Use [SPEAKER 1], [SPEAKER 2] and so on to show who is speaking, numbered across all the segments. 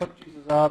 [SPEAKER 1] 25,000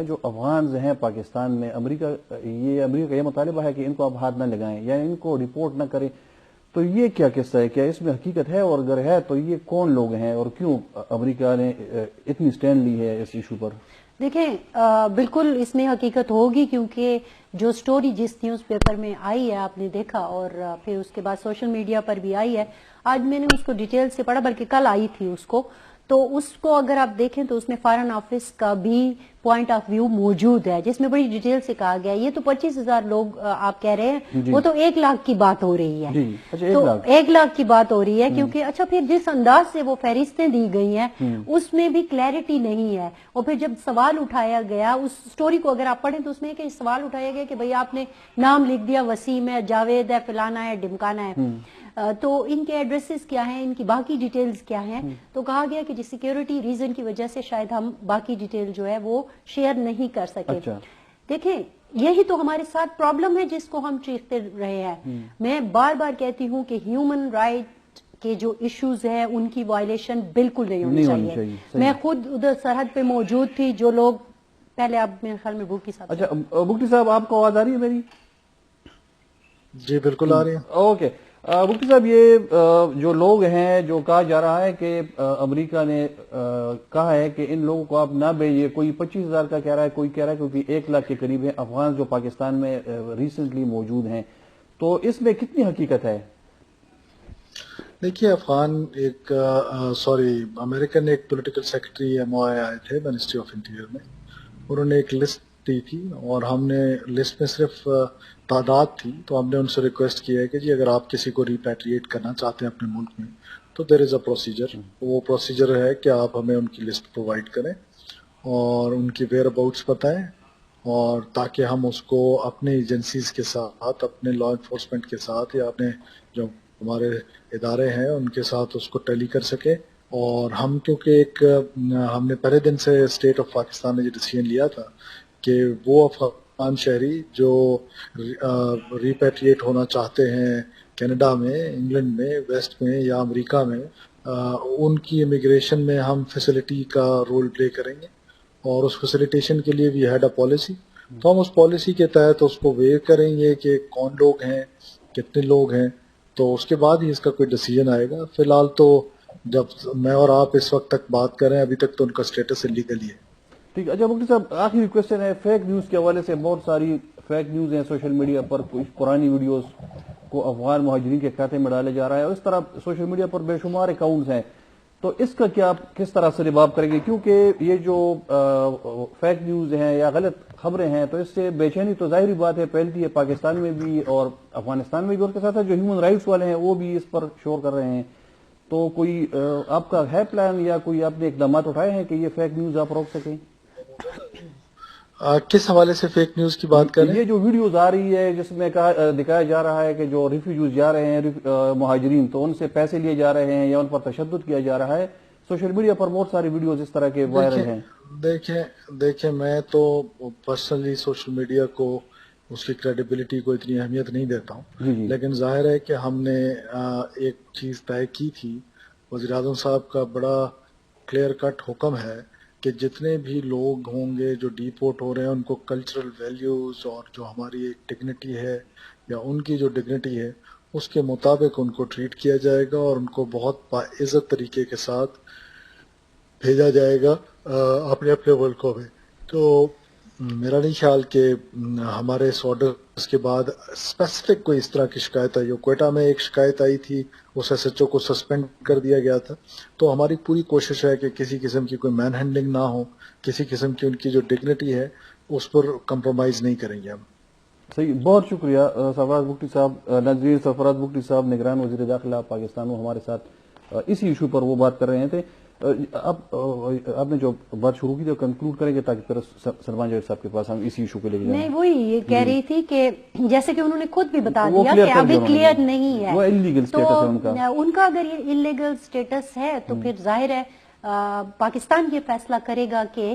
[SPEAKER 1] ہے جو افغانز ہیں پاکستان میں، امریکہ کا یہ مطالبہ ہے کہ ان کو آپ ہاتھ نہ لگائیں یا ان کو رپورٹ نہ کریں، تو یہ کیا قصہ ہے؟ کیا اس میں حقیقت ہے؟ اور اگر ہے تو یہ کون لوگ ہیں اور کیوں امریکہ نے اتنی سٹینڈ لی ہے اس ایشو پر؟
[SPEAKER 2] دیکھیں بالکل اس میں حقیقت ہوگی، کیونکہ جو سٹوری جس نیوز پیپر میں آئی ہے آپ نے دیکھا، اور پھر اس کے بعد سوشل میڈیا پر بھی آئی ہے. آج میں نے اس کو ڈیٹیل سے پڑھا، بلکہ کل آئی تھی اس کو، تو اس کو اگر آپ دیکھیں تو اس میں فارن آفس کا بھی پوائنٹ آف ویو موجود ہے، جس میں بڑی ڈیٹیل سے کہا گیا ہے. یہ تو 25,000 لوگ آپ کہہ رہے ہیں، وہ تو 1 لاکھ کی بات ہو رہی ہے. تو 1 لاکھ کی بات ہو رہی ہے، کیونکہ اچھا پھر جس انداز سے وہ فہرستیں دی گئی ہیں اس میں بھی کلیئرٹی نہیں ہے. اور پھر جب سوال اٹھایا گیا اس سٹوری کو اگر آپ پڑھیں تو اس میں کہ سوال اٹھایا گیا کہ بھئی آپ نے نام لکھ دیا، وسیم ہے، جاوید ہے، فلانا ہے، ڈمکانا ہے، تو ان کے ایڈریسز کیا ہیں، ان کی باقی ڈیٹیلز کیا ہیں. تو کہا گیا کہ سیکیورٹی ریزن کی وجہ سے شاید ہم باقی ڈیٹیل جو ہے وہ شیئر نہیں کر سکے. دیکھیں یہی تو ہمارے ساتھ پرابلم ہے جس کو ہم چیختے رہے ہیں. میں بار بار کہتی ہوں کہ ہیومن رائٹ کے جو ایشوز ہیں ان کی وائلیشن بالکل نہیں ہونی چاہیے. میں خود ادھر سرحد پہ موجود تھی. جو لوگ پہلے آپ میرے خیال میں بھوکی صاحب.
[SPEAKER 1] اچھا بھوکی صاحب آپ کو آواز آ رہی ہے میری؟
[SPEAKER 3] جی بالکل آ رہی ہے.
[SPEAKER 1] اوکے بھوکی صاحب، یہ جو لوگ ہیں جو کہا جا رہا ہے کہ امریکہ نے کہا ہے کہ ان لوگوں کو آپ نہ بھیجیے، کوئی 25,000 کا کہہ رہا ہے، کوئی کہہ رہا ہے کیونکہ 1 لاکھ کے قریب ہیں افغان جو پاکستان میں ریسنٹلی موجود ہیں، تو اس میں کتنی حقیقت ہے؟
[SPEAKER 3] دیکھیے افغان امریکہ نے ایک پولیٹیکل سیکرٹری MOI آئے تھے منسٹری آف انٹیریئر میں، انہوں نے ایک لسٹ دی تھی اور ہم نے لسٹ میں صرف تعداد تھی، تو ہم نے ان سے ریکویسٹ کیا ہے کہ جی اگر آپ کسی کو ریپیٹریٹ کرنا چاہتے ہیں اپنے ملک میں تو دیر از اے پروسیجر. وہ پروسیجر ہے کہ آپ ہمیں ان کی لسٹ پرووائڈ کریں اور ان کی ویئر اباؤٹس بتائیں، اور تاکہ ہم اس کو اپنے ایجنسیز کے ساتھ، اپنے لا انفورسمنٹ کے ساتھ یا اپنے جو ہمارے ادارے ہیں ان کے ساتھ اس کو ٹیلی کر سکیں. اور ہم کیونکہ ہم نے پہلے دن سے اسٹیٹ آف پاکستان نے یہ ڈیسیژن لیا تھا کہ وہ افغان شہری جو ریپیٹریٹ ہونا چاہتے ہیں کینیڈا میں، انگلینڈ میں، ویسٹ میں یا امریکہ میں، ان کی امیگریشن میں ہم فیسلٹی کا رول پلے کریں گے. اور اس فیسلیٹیشن کے لیے وی ہیڈ اے پالیسی، تو ہم اس پالیسی کے تحت اس کو ویو کریں گے کہ کون لوگ ہیں، کتنے لوگ ہیں، تو اس کے بعد ہی اس کا کوئی ڈیسیژن آئے گا. فی الحال تو جب میں اور آپ اس وقت تک بات کر رہے ہیں ابھی تک تو ان کا اسٹیٹس انلیگل ہی ہے.
[SPEAKER 1] ٹھیک ہے. اچھا مفتی صاحب آخری کوشچن ہے، فیک نیوز کے حوالے سے بہت ساری فیک نیوز ہیں سوشل میڈیا پر، کچھ پرانی ویڈیوز کو افغان مہاجرین کے کھاتے میں ڈالے جا رہا ہے، اور اس طرح سوشل میڈیا پر بے شمار اکاؤنٹس ہیں، تو اس کا کیا کس طرح سے جواب کریں گے؟ کیونکہ یہ جو فیک نیوز ہیں یا غلط خبریں ہیں تو اس سے بے چینی تو ظاہری بات ہے پھیلتی ہے پاکستان میں بھی اور افغانستان میں بھی، اور کے ساتھ جو ہیومن رائٹس والے ہیں وہ بھی اس پر شور کر رہے ہیں. تو کوئی آپ کا ہے پلان یا کوئی آپ نے اقدامات اٹھائے ہیں کہ یہ فیک نیوز آپ روک سکیں؟
[SPEAKER 3] کس حوالے سے فیک نیوز کی بات کریں؟
[SPEAKER 1] یہ جو ویڈیوز آ رہی ہے جس میں دکھایا جا رہا ہے کہ جو ریفیوجیز جا رہے ہیں مہاجرین، تو ان سے پیسے لیے جا رہے ہیں یا ان پر تشدد کیا جا رہا ہے، سوشل میڈیا پر بہت ساری ویڈیوز اس طرح کے وائرل ہیں.
[SPEAKER 3] دیکھیں میں تو پرسنلی سوشل میڈیا کو، اس کی کریڈیبلٹی کو اتنی اہمیت نہیں دیتا ہوں، لیکن ظاہر ہے کہ ہم نے ایک چیز طے کی تھی. وزیر اعظم صاحب کا بڑا کلیئر کٹ حکم ہے کہ جتنے بھی لوگ ہوں گے جو ڈیپورٹ ہو رہے ہیں ان کو کلچرل ویلیوز اور جو ہماری ایک ڈگنیٹی ہے یا ان کی جو ڈگنیٹی ہے اس کے مطابق ان کو ٹریٹ کیا جائے گا اور ان کو بہت باعزت طریقے کے ساتھ بھیجا جائے گا اپنے اپنے ملکوں میں. تو میرا نہیں خیال کہ ہمارے اس آرڈر کے بعد اسپیسیفک کوئی اس طرح کی شکایت آئی ہو. کوئٹہ میں ایک شکایت آئی تھی، اس SHO کو سسپینڈ کر دیا گیا تھا. تو ہماری پوری کوشش ہے کہ کسی قسم کی کوئی مین ہینڈلنگ نہ ہو، کسی قسم کی ان کی جو ڈگنیٹی ہے اس پر کمپرومائز نہیں کریں گے ہم.
[SPEAKER 1] صحیح، بہت شکریہ سرفراز بگٹی صاحب. ناظرین، سرفراز بگٹی صاحب نگران وزیر داخلہ پاکستان ہمارے ساتھ اسی ایشو پر وہ بات کر رہے تھے. آپ نے جو بات شروع کی تھی کنکلوڈ کریں گے تاکہ پھر سلمان جاوید صاحب کے پاس ہم اسی ایشو کو لے کے جائیں.
[SPEAKER 2] نہیں، وہی یہ کہہ رہی تھی کہ جیسے کہ انہوں نے خود بھی بتا دیا کہ ابھی کلیئر نہیں ہے،
[SPEAKER 1] وہ انلیگل سٹیٹس ہے ان کا.
[SPEAKER 2] ان کا اگر یہ انلیگل سٹیٹس ہے تو پھر ظاہر ہے پاکستان یہ فیصلہ کرے گا کہ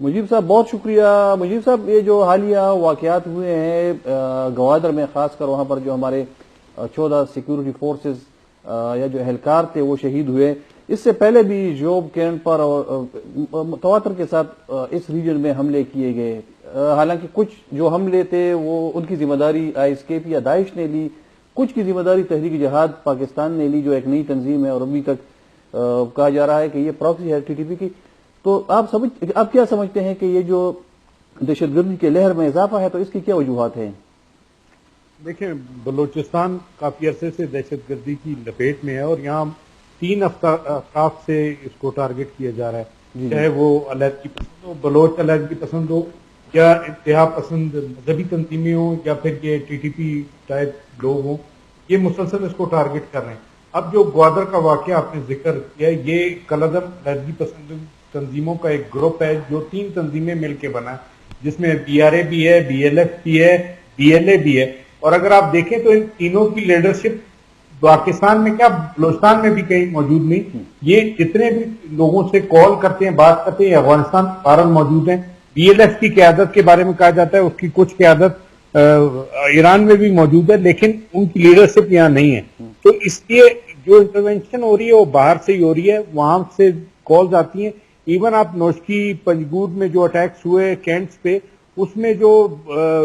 [SPEAKER 1] مجیب صاحب بہت شکریہ. مجیب صاحب یہ جو حالیہ واقعات ہوئے ہیں گوادر میں، خاص کر وہاں پر جو ہمارے 14 سیکیورٹی فورسز یا جو اہلکار تھے وہ شہید ہوئے، اس سے پہلے بھی جوب کیمپ پر تواتر کے ساتھ اس ریجن میں حملے کیے گئے. حالانکہ کچھ جو حملے تھے وہ ان کی ذمہ داری ISKP یا داعش نے لی، کچھ کی ذمہ داری تحریک جہاد پاکستان نے لی جو ایک نئی تنظیم ہے اور ابھی تک کہا جا رہا ہے کہ یہ پراکسی ہے TTP کی. تو آپ کیا سمجھتے ہیں کہ یہ جو دہشت گردی کے لہر میں اضافہ ہے تو اس کی کیا وجوہات ہیں؟
[SPEAKER 4] دیکھیں، بلوچستان کافی عرصے سے دہشت گردی کی لپیٹ میں ہے اور یہاں 3 اطراف سے اس کو ٹارگٹ کیا جا رہا ہے، چاہے وہ علیحدگی پسند ہو، بلوچ علیحدگی پسند ہو، یا انتہا پسند مذہبی تنظیمیں ہوں، یا پھر یہ TTP ٹائپ لوگ ہوں. یہ مسلسل اس کو ٹارگٹ کر رہے ہیں. اب جو گوادر کا واقعہ آپ نے ذکر کیا، یہ کالعدم علیحدگی پسند تنظیموں کا ایک گروپ ہے جو 3 تنظیمیں مل کے بنا ہے، جس میں BRA بھی ہے، BLF بھی ہے، BLA بھی ہے. اور اگر آپ دیکھیں تو ان تینوں کی لیڈرشپ پاکستان میں کیا بلوچستان میں بھی کہیں موجود نہیں. یہ جتنے بھی لوگوں سے کال کرتے ہیں، بات کرتے ہیں، افغانستان بہرحال موجود ہیں. BLF کی قیادت کے بارے میں کہا جاتا ہے اس کی کچھ قیادت ایران میں بھی موجود ہے، لیکن ان کی لیڈرشپ یہاں نہیں ہے. تو اس لیے جو انٹرونشن ہو رہی ہے وہ باہر سے ہی ہو رہی ہے، وہاں سے کالز آتی ہیں. ایون آپ نوشکی پنجگور میں جو اٹیکس ہوئے کینٹس پہ، اس میں جو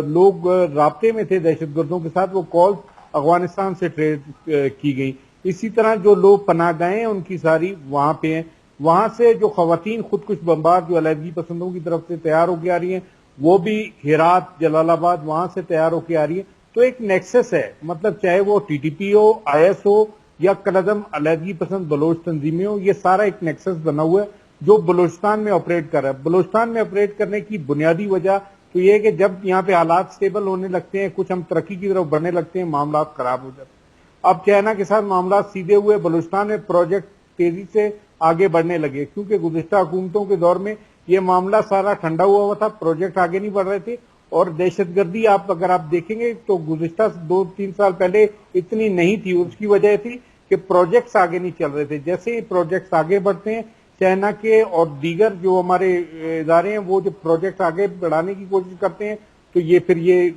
[SPEAKER 4] لوگ رابطے میں تھے دہشت گردوں کے ساتھ، وہ کال افغانستان سے ٹریس کی گئی. اسی طرح جو لوگ پناہ گاہیں ہیں ان کی ساری وہاں پہ ہیں. وہاں سے جو خواتین خودکش بمبار جو علیحدگی پسندوں کی طرف سے تیار ہو کے آ رہی ہیں، وہ بھی ہرات، جلال آباد وہاں سے تیار ہو کے آ رہی ہیں. تو ایک نیکسس ہے، مطلب چاہے وہ TTP ہو، IS ہو، یا کالعدم علیحدگی پسند بلوچ تنظیمیں ہو، یہ سارا ایک نیکسس بنا ہوا ہے جو بلوچستان میں آپریٹ کر رہا ہے. بلوچستان میں آپریٹ کرنے کی بنیادی وجہ تو یہ ہے کہ جب یہاں پہ حالات سٹیبل ہونے لگتے ہیں، کچھ ہم ترقی کی طرف بڑھنے لگتے ہیں، معاملات خراب ہو جاتے ہیں. اب چائنا کے ساتھ معاملات سیدھے ہوئے، بلوچستان میں پروجیکٹ تیزی سے آگے بڑھنے لگے، کیونکہ گزشتہ حکومتوں کے دور میں یہ معاملہ سارا ٹھنڈا ہوا تھا، پروجیکٹ آگے نہیں بڑھ رہے تھے. اور دہشت گردی اگر آپ دیکھیں گے تو گزشتہ 2-3 سال پہلے اتنی نہیں تھی. اس کی وجہ تھی کہ پروجیکٹس آگے نہیں چل رہے تھے. جیسے ہی پروجیکٹس آگے بڑھتے ہیں، چائنا کے اور دیگر جو ہمارے ادارے ہیں وہ جو پروجیکٹ آگے بڑھانے کی کوشش کرتے ہیں، تو یہ پھر یہ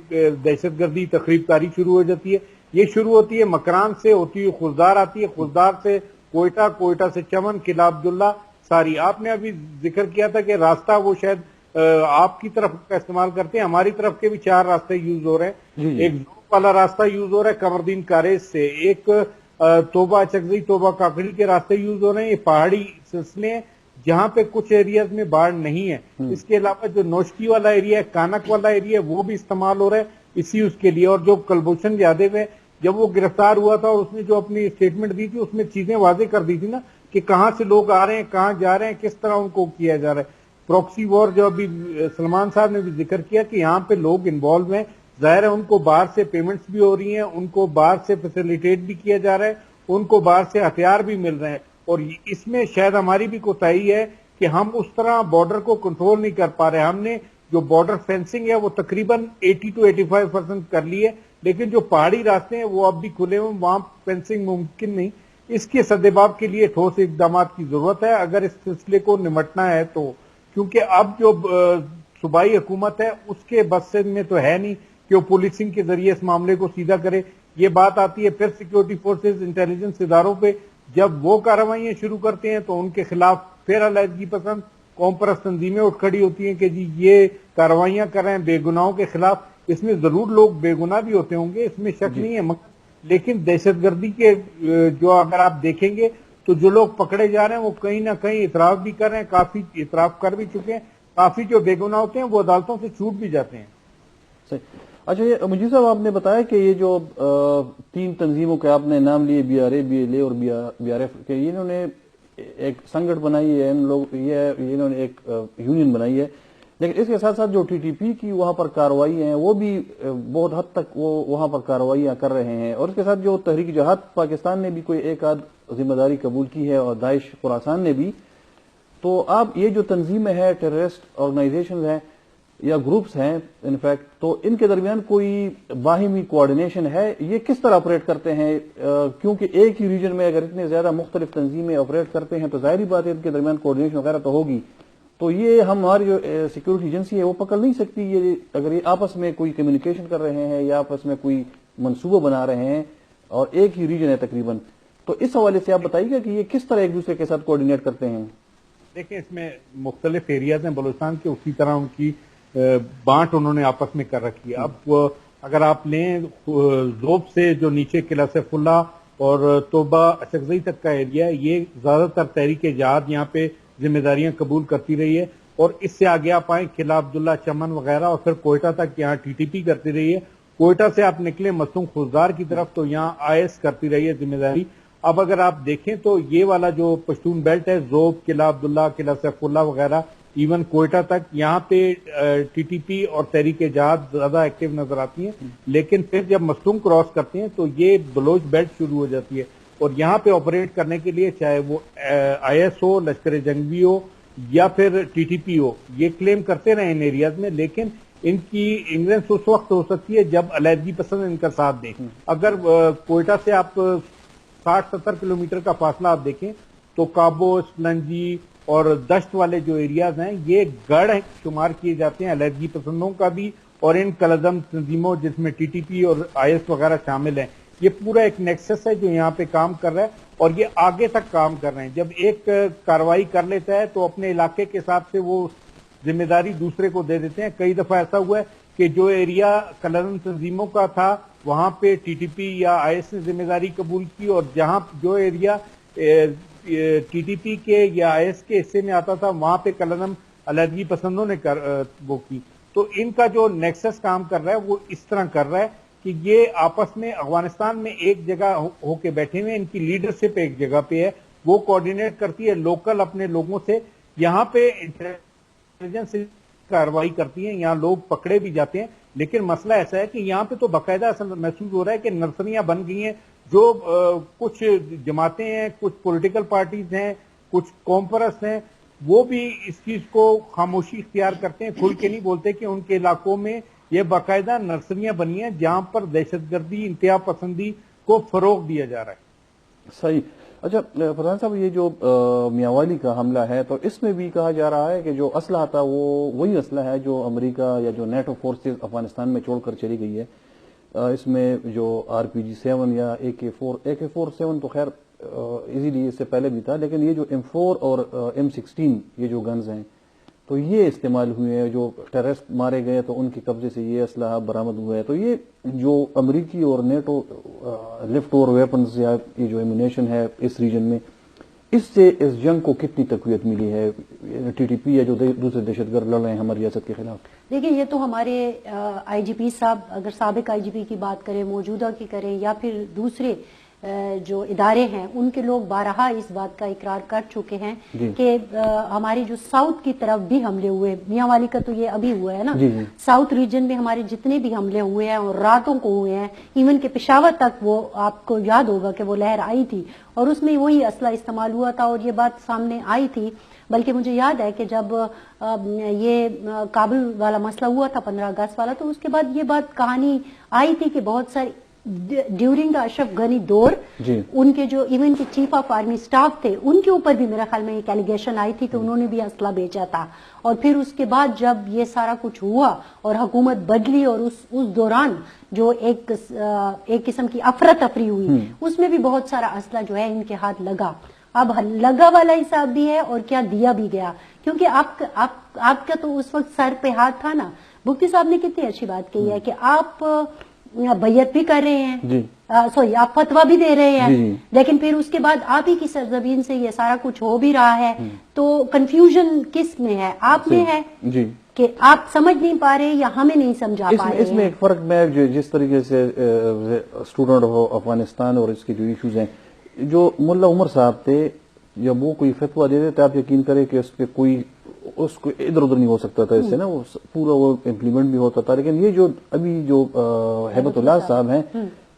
[SPEAKER 4] دہشت گردی تخریب کاری شروع ہو جاتی ہے. یہ شروع ہوتی ہے مکران سے، ہوتی ہے خزدار آتی ہے، خزدار سے کوئٹہ، کوئٹہ سے چمن، قلعہ عبداللہ ساری. آپ نے ابھی ذکر کیا تھا کہ راستہ وہ شاید آپ کی طرف کا استعمال کرتے ہیں، ہماری طرف کے بھی 4 راستے یوز ہو رہے ہیں. ایک زوپ والا راستہ یوز ہو رہا ہے قمردین کاریز سے، ایک توبہ چکزئی، توبہ کاکڑی کے راستے یوز ہو رہے ہیں. یہ پہاڑی سلسلے ہیں جہاں پہ کچھ ایریاز میں باڑھ نہیں ہے. اس کے علاوہ جو نوشکی والا ایریا ہے، کانک والا ایریا ہے، وہ بھی استعمال ہو رہا ہے اسی اس کے لیے. اور جو کلبھوشن یادو ہے، جب وہ گرفتار ہوا تھا اور اس نے جو اپنی اسٹیٹمنٹ دی تھی، اس میں چیزیں واضح کر دی تھی نا کہ کہاں سے لوگ آ رہے ہیں، کہاں جا رہے ہیں، کس طرح ان کو کیا جا رہا ہے. پروکسی وار جو ابھی سلمان صاحب نے بھی ذکر کیا کہ یہاں پہ لوگ انوالو ہیں، ظاہر ہے ان کو باہر سے پیمنٹس بھی ہو رہی ہیں، ان کو باہر سے فیسیلیٹیٹ بھی کیا جا رہا ہے، ان کو باہر سے ہتھیار بھی مل رہے ہیں. اور اس میں شاید ہماری بھی کوتاہی ہے کہ ہم اس طرح بارڈر کو کنٹرول نہیں کر پا رہے. ہم نے جو بارڈر فینسنگ ہے وہ تقریباً 80 to 85% کر لی ہے، لیکن جو پہاڑی راستے ہیں وہ اب بھی کھلے ہوئے، وہاں فینسنگ ممکن نہیں. اس کے سدباب کے لیے ٹھوس اقدامات کی ضرورت ہے اگر اس سلسلے کو نمٹنا ہے تو. کیونکہ اب جو صوبائی حکومت ہے اس کے بس میں تو ہے نہیں کہ وہ پولیسنگ کے ذریعے اس معاملے کو سیدھا کرے. یہ بات آتی ہے پھر سیکیورٹی فورسز، انٹیلیجنس اداروں پہ. جب وہ کارروائیاں شروع کرتے ہیں تو ان کے خلاف پھر علیحدگی پسند قوم پرست تنظیمیں اٹھ کھڑی ہوتی ہیں کہ جی یہ کارروائیاں کر رہے ہیں بے گناہوں کے خلاف. اس میں ضرور لوگ بے گناہ بھی ہوتے ہوں گے، اس میں شک نہیں ہے، لیکن دہشت گردی کے جو اگر آپ دیکھیں گے تو جو لوگ پکڑے جا رہے ہیں وہ کہیں نہ کہیں اعتراف بھی کر رہے ہیں، کافی اعتراف کر بھی چکے ہیں. کافی جو بے گناہ ہوتے ہیں وہ عدالتوں سے چھوٹ بھی جاتے ہیں.
[SPEAKER 1] صحیح. اچھا، یہ مجید صاحب آپ نے بتایا کہ یہ جو 3 تنظیموں کے آپ نے نام لیے، BRA، BLA اور BRF، کہ انہوں نے ایک سنگٹھ بنائی ہے، انہوں نے ایک یونین بنائی ہے. لیکن اس کے ساتھ ساتھ جو TTP کی وہاں پر کارروائی ہیں وہ بھی بہت حد تک وہ وہاں پر کارروائیاں کر رہے ہیں. اور اس کے ساتھ جو تحریک جہاد پاکستان نے بھی کوئی ایک آدھ ذمہ داری قبول کی ہے، اور داعش خراسان نے بھی. تو آپ یہ جو تنظیمیں ہیں، ٹیررسٹ آرگنائزیشن ہیں یا گروپس ہیں انفیکٹ، تو ان کے درمیان کوئی باہمی کوآرڈینیشن ہے؟ یہ کس طرح آپریٹ کرتے ہیں؟ کیونکہ ایک ہی ریجن میں اگر اتنے زیادہ مختلف تنظیمیں آپریٹ کرتے ہیں تو ظاہری بات ہے ان کے درمیان کوآرڈینیشن وغیرہ تو ہوگی. تو یہ ہماری جو سیکورٹی ایجنسی ہے وہ پکڑ نہیں سکتی یہ اگر یہ آپس میں کوئی کمیونیکیشن کر رہے ہیں یا آپس میں کوئی منصوبہ بنا رہے ہیں اور ایک ہی ریجن ہے تقریباً. تو اس حوالے سے آپ بتائیے گا کہ یہ کس طرح ایک دوسرے کے ساتھ کوآرڈینیٹ کرتے ہیں؟
[SPEAKER 4] دیکھیں اس میں مختلف ایریاز ہیں بلوچستان کے, اسی طرح ان کی بانٹ انہوں نے آپس میں کر رکھی ہے. اب اگر آپ لیں زوب سے جو نیچے قلعہ سیف اللہ اور توبہ اشکزئی تک کا ایریا ہے, یہ زیادہ تر تحریک جہاد یہاں پہ ذمہ داریاں قبول کرتی رہی ہے, اور اس سے آگے آپ آئیں قلعہ عبداللہ, چمن وغیرہ, اور پھر کوئٹہ تک یہاں ٹی ٹی پی کرتی رہی ہے. کوئٹہ سے آپ نکلے مصنوع خوزدار کی طرف تو یہاں آئی ایس کرتی رہی ہے ذمہ داری. اب اگر آپ دیکھیں تو یہ والا جو پشتون بیلٹ ہے, زوب, قلعہ عبداللہ, قلعہ سیف اللہ وغیرہ, ایون کوئٹہ تک, یہاں پہ ٹی ٹی پی اور تحریک جہاد زیادہ ایکٹیو نظر آتی ہیں. لیکن پھر جب مستونگ کراس کرتے ہیں تو یہ بلوچ بیلٹ شروع ہو جاتی ہے, اور یہاں پہ آپریٹ کرنے کے لیے چاہے وہ آئی ایس ہو, لشکر جنگی ہو یا پھر ٹی ٹی پی ہو, یہ کلیم کرتے رہے ان ایریاز میں, لیکن ان کی انگلینس اس وقت ہو سکتی ہے جب علیحدگی پسند ان کا ساتھ دیں. اگر کوئٹہ سے آپ 60-70 کلومیٹر کا فاصلہ آپ دیکھیں تو کابو, سپلنجی اور دشت والے جو ایریاز ہیں یہ گڑھ شمار کیے جاتے ہیں علیحدگی پسندوں کا بھی اور ان کلزم تنظیموں جس میں ٹی ٹی پی اور آئی ایس وغیرہ شامل ہیں. یہ پورا ایک نیکسس ہے جو یہاں پہ کام کر رہا ہے, اور یہ آگے تک کام کر رہے ہیں. جب ایک کاروائی کر لیتا ہے تو اپنے علاقے کے حساب سے وہ ذمہ داری دوسرے کو دے دیتے ہیں. کئی دفعہ ایسا ہوا ہے کہ جو ایریا کلزم تنظیموں کا تھا وہاں پہ ٹی ٹی پی یا آئی ایس نے ذمہ داری قبول کی, اور جہاں جو ایریا ٹی ٹی پی کے یا آئی ایس کے حصے میں آتا تھا وہاں پہ کلزم علیحدگی پسندوں نے وہ کی. تو ان کا جو نیکسس کام کر رہا ہے وہ اس طرح کر رہا ہے کہ یہ آپس میں افغانستان میں ایک جگہ ہو کے بیٹھے ہوئے, ان کی لیڈرشپ ایک جگہ پہ ہے, وہ کوآرڈینیٹ کرتی ہے لوکل اپنے لوگوں سے. یہاں پہ انٹیلیجنس کاروائی کرتی ہیں, یہاں لوگ پکڑے بھی جاتے ہیں, لیکن مسئلہ ایسا ہے کہ یہاں پہ تو باقاعدہ ایسا محسوس ہو رہا ہے کہ نرسریاں بن گئی ہیں, جو کچھ جماعتیں ہیں, کچھ پولیٹیکل پارٹیز ہیں, کچھ قوم پرست ہیں, وہ بھی اس چیز کو خاموشی اختیار کرتے ہیں, کھل کے نہیں بولتے کہ ان کے علاقوں میں یہ باقاعدہ نرسریاں بنی ہیں جہاں پر دہشت گردی, انتہا پسندی کو فروغ دیا جا رہا ہے.
[SPEAKER 1] صحیح. اچھا فرحان صاحب, یہ جو میاوالی کا حملہ ہے تو اس میں بھی کہا جا رہا ہے کہ جو اسلحہ تھا وہ وہی اسلحہ ہے جو امریکہ یا جو نیٹو فورسز افغانستان میں چھوڑ کر چلی گئی ہے. اس میں جو RPG-7 یا AK-47 تو خیر ایزیلی اس سے پہلے بھی تھا, لیکن یہ جو M4 اور M16 یہ جو گنز ہیں تو یہ استعمال ہوئے ہیں. جو ٹیررسٹ مارے گئے تو ان کے قبضے سے یہ اسلحہ برآمد ہوا ہے. تو یہ جو امریکی اور نیٹو لفٹ اوور ویپنز یا یہ جو ایمونیشن ہے اس ریجن میں, اس سے اس جنگ کو کتنی تقویت ملی ہے؟ ٹی ٹی پی یا جو دوسرے دہشت گرد لڑ رہے ہیں ہماری ریاست کے خلاف.
[SPEAKER 2] دیکھیں یہ تو ہمارے آئی جی پی صاحب, اگر سابق آئی جی پی کی بات کریں, موجودہ کی کریں, یا پھر دوسرے جو ادارے ہیں ان کے لوگ بارہا اس بات کا اقرار کر چکے ہیں کہ ہماری جو ساؤتھ کی طرف بھی حملے ہوئے, میاں والی کا تو یہ ابھی ہوا ہے نا, ساؤتھ ریجن میں ہمارے جتنے بھی حملے ہوئے ہیں اور راتوں کو ہوئے ہیں, ایون کہ پشاور تک وہ آپ کو یاد ہوگا کہ وہ لہر آئی تھی اور اس میں وہی اسلحہ استعمال ہوا تھا اور یہ بات سامنے آئی تھی. بلکہ مجھے یاد ہے کہ جب یہ کابل والا مسئلہ ہوا تھا 15 اگست والا, تو اس کے بعد یہ بات کہانی آئی تھی کہ بہت ساری ڈیورنگ دا اشرف غنی دور ان کے جو ایون کے چیف آف آرمی سٹاف تھے ان کے اوپر بھی میرا خیال میں ایک ایلیگیشن آئی تھی کہ انہوں نے بھی اسلحہ بیچا تھا. اور پھر اس کے بعد جب یہ سارا کچھ ہوا اور حکومت بدلی اور اس دوران جو ایک قسم کی افراتفری ہوئی, اس میں بھی بہت سارا اسلحہ جو ہے ان کے ہاتھ لگا. اب لگا والا حساب بھی ہے اور کیا دیا بھی گیا, کیونکہ آپ کا تو اس وقت سر پہ ہاتھ تھا نا. مفتی صاحب نے کتنی اچھی بات کہی ہے کہ آپ بیعت بھی کر رہے ہیں, سوری آپ فتویٰ بھی دے رہے ہیں, لیکن پھر اس کے بعد آپ ہی کی سرزمین سے یہ سارا کچھ ہو بھی رہا ہے. تو کنفیوژن کس میں ہے؟ آپ میں ہے کہ آپ سمجھ نہیں پا رہے یا ہمیں نہیں سمجھا پا رہے.
[SPEAKER 1] اس میں ایک فرق میں جس طریقے سے اسٹوڈنٹ آف افغانستان اور اس کے جو ایشوز ہیں, جو ملا عمر صاحب تھے جب وہ کوئی فتویٰ دے دیتے آپ یقین کریں کہ اس پہ کوئی اس کو ادھر ادھر نہیں ہو سکتا تھا, اس سے نا وہ پورا وہ امپلیمنٹ بھی ہوتا تھا. لیکن یہ جو ابھی جو ہیبت اللہ صاحب ہیں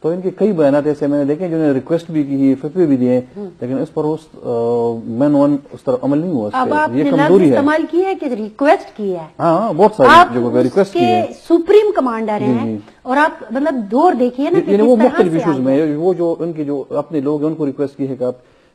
[SPEAKER 1] تو ان کے کئی بیانات ایسے میں نے دیکھے جنہوں نے ریکویسٹ بھی کی, فتوے بھی دیے, لیکن اس پر اس طرف عمل نہیں ہوا.
[SPEAKER 2] اب آپ نے لفظ استعمال کی ہے کہ ریکویسٹ کی ہے,
[SPEAKER 1] ہاں بہت ساری جگہوں پہ ریکویسٹ کی ہے.
[SPEAKER 2] سپریم کمانڈر ہیں اور آپ مطلب دور دیکھیے نا کہ
[SPEAKER 1] وہ مختلف ایشوز میں وہ جو ان کے جو اپنے لوگ ہیں ان کو ریکویسٹ کی ہے کہ آپ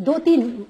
[SPEAKER 2] 2-3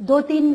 [SPEAKER 2] 2-3